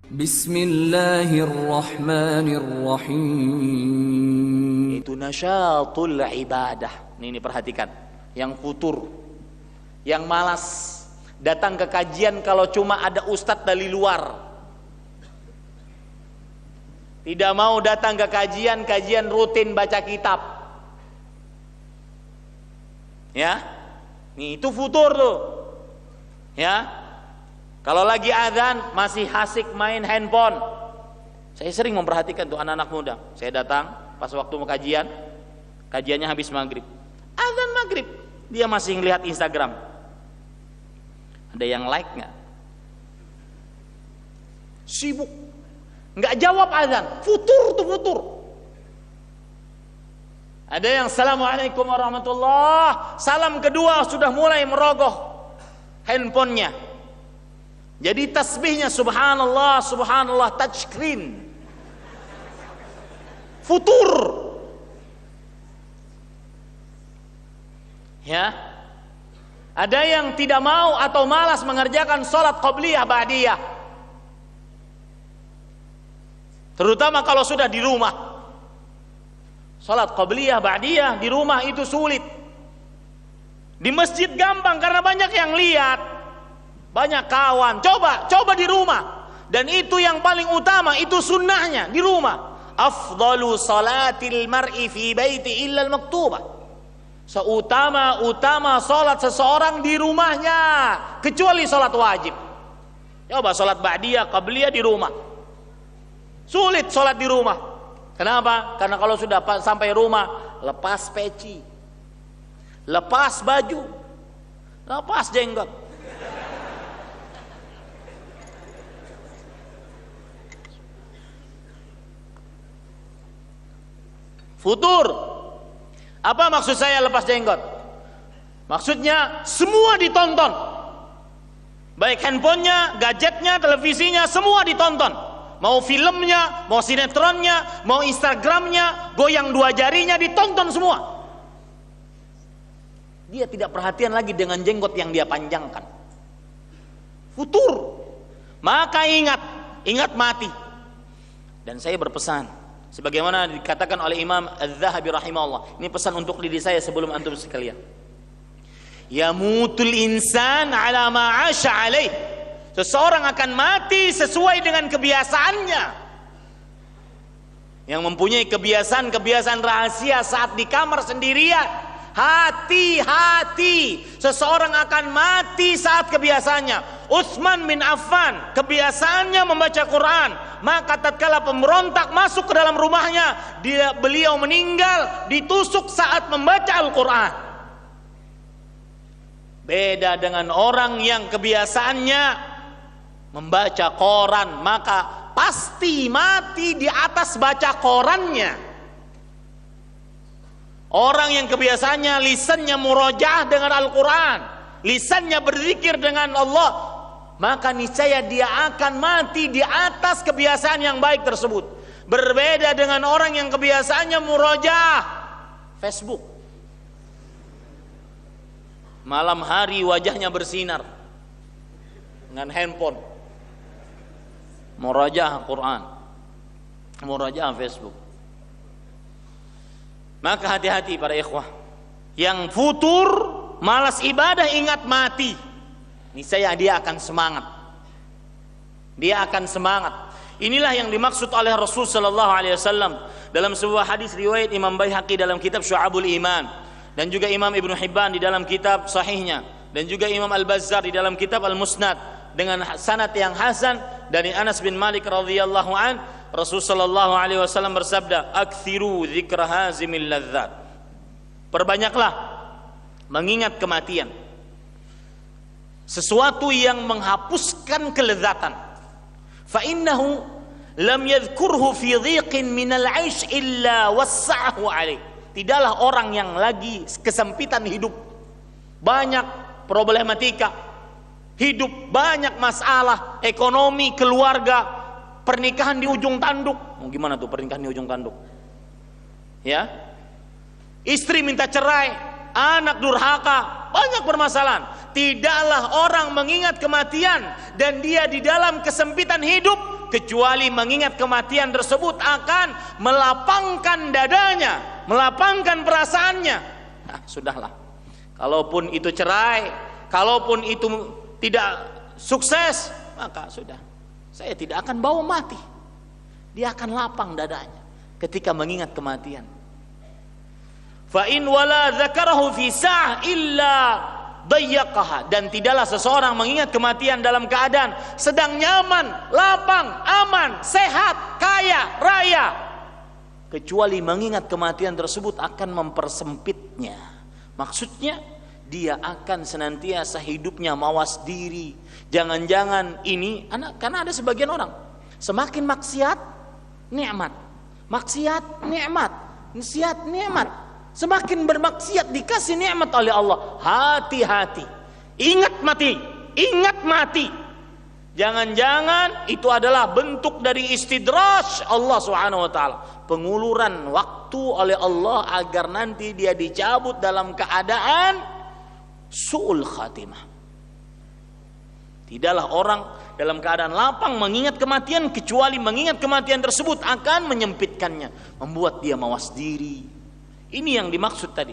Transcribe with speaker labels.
Speaker 1: Bismillahirrahmanirrahim.
Speaker 2: Itu nasyatul ibadah. Ini perhatikan. Yang futur, yang malas datang ke kajian kalau cuma ada ustadz dari luar. Tidak mau datang ke kajian rutin baca kitab. Ya. Nih itu futur tuh. Ya. Kalau lagi azan masih asik main handphone. Saya sering memperhatikan tuh anak-anak muda. Saya datang pas waktu mau kajiannya habis maghrib. Azan maghrib, dia masih ngelihat Instagram. Ada yang like nggak? Sibuk, nggak jawab azan. Futur tuh futur. Ada yang assalamualaikum warahmatullah. Salam kedua sudah mulai merogoh handphonenya. Jadi tasbihnya subhanallah, subhanallah, touchscreen. Futur. Ya. Ada yang tidak mau atau malas mengerjakan salat qabliyah ba'diyah. Terutama kalau sudah di rumah. Salat qabliyah ba'diyah di rumah itu sulit. Di masjid gampang karena banyak yang lihat. Banyak kawan, coba di rumah. Dan itu yang paling utama, itu sunnahnya di rumah. Afdalu salatil mar'i fi baiti illa al-maktubah. Seutama salat seseorang di rumahnya, kecuali salat wajib. Coba salat ba'diyah, qabliyah di rumah. Sulit salat di rumah. Kenapa? Karena kalau sudah sampai rumah, lepas peci, lepas baju, lepas jenggot. Futur. Apa maksud saya lepas jenggot? Maksudnya semua ditonton. Baik handphonenya, gadgetnya, televisinya, semua ditonton. Mau filmnya, mau sinetronnya, mau Instagramnya, goyang dua jarinya, ditonton semua. Dia tidak perhatian lagi dengan jenggot yang dia panjangkan. Futur. Maka ingat mati. Dan saya berpesan, sebagaimana dikatakan oleh Imam Az-Zahabi rahimahullah. Ini pesan untuk diri saya sebelum antum sekalian. Yamutul insan ala ma 'asha alaih. Seseorang akan mati sesuai dengan kebiasaannya. Yang mempunyai kebiasaan rahasia saat di kamar sendirian. Hati-hati, seseorang akan mati saat kebiasaannya. Utsman bin Affan kebiasaannya membaca Quran, maka tatkala pemberontak masuk ke dalam rumahnya, beliau meninggal ditusuk saat membaca Al-Quran. Beda dengan orang yang kebiasaannya membaca koran, maka pasti mati di atas baca korannya. Orang yang kebiasaannya lisannya murojaah dengan Al-Quran, lisannya berzikir dengan Allah, maka niscaya dia akan mati di atas kebiasaan yang baik tersebut. Berbeda dengan orang yang kebiasaannya murojaah Facebook. Malam hari wajahnya bersinar dengan handphone. Murojaah Quran, murojaah Facebook. Maka hati-hati para ikhwah. Yang futur, malas ibadah, ingat mati. Niscaya dia akan semangat. Dia akan semangat. Inilah yang dimaksud oleh Rasul sallallahu alaihi wasallam dalam sebuah hadis riwayat Imam Baihaqi dalam kitab Syu'abul Iman, dan juga Imam Ibnu Hibban di dalam kitab sahihnya, dan juga Imam Al-Bazzar di dalam kitab Al-Musnad dengan sanad yang hasan dari Anas bin Malik radhiyallahu an. Rasul sallallahu alaihi wasallam bersabda, "Aktsiru dzikra hazimil ladzat." Perbanyaklah mengingat kematian. Sesuatu yang menghapuskan kelezatan. Fa innahu lam yadhkurhu fi dhiqin minal 'aish illa wassa'ahu alaih. Tidaklah orang yang lagi kesempitan hidup, banyak problematika hidup, banyak masalah ekonomi, keluarga, pernikahan di ujung tanduk. Mau gimana tuh pernikahan di ujung tanduk? Ya, istri minta cerai, anak durhaka, banyak permasalahan. tidaklah orang mengingat kematian dan dia di dalam kesempitan hidup, kecuali mengingat kematian tersebut akan melapangkan dadanya, melapangkan perasaannya. Nah, sudahlah. Kalaupun itu cerai, kalaupun itu tidak sukses, maka sudah. Saya tidak akan bawa mati. Dia akan lapang dadanya ketika mengingat kematian. Fa in wala dzakarahu fi sa'ah illa dayyaqaha, dan tidaklah seseorang mengingat kematian dalam keadaan sedang nyaman, lapang, aman, sehat, kaya, raya, kecuali mengingat kematian tersebut akan mempersempitnya. Maksudnya dia akan senantiasa hidupnya mawas diri. Jangan-jangan ini karena ada sebagian orang semakin maksiat nikmat, maksiat nikmat, maksiat nikmat. Semakin bermaksiat dikasih nikmat oleh Allah. Hati-hati. Ingat mati. Ingat mati. Jangan-jangan itu adalah bentuk dari istidraj Allah Subhanahu wa taala. Penguluran waktu oleh Allah agar nanti dia dicabut dalam keadaan su'ul khatimah. Tidaklah orang dalam keadaan lapang mengingat kematian, kecuali mengingat kematian tersebut akan menyempitkannya, membuat dia mawas diri. Ini yang dimaksud tadi.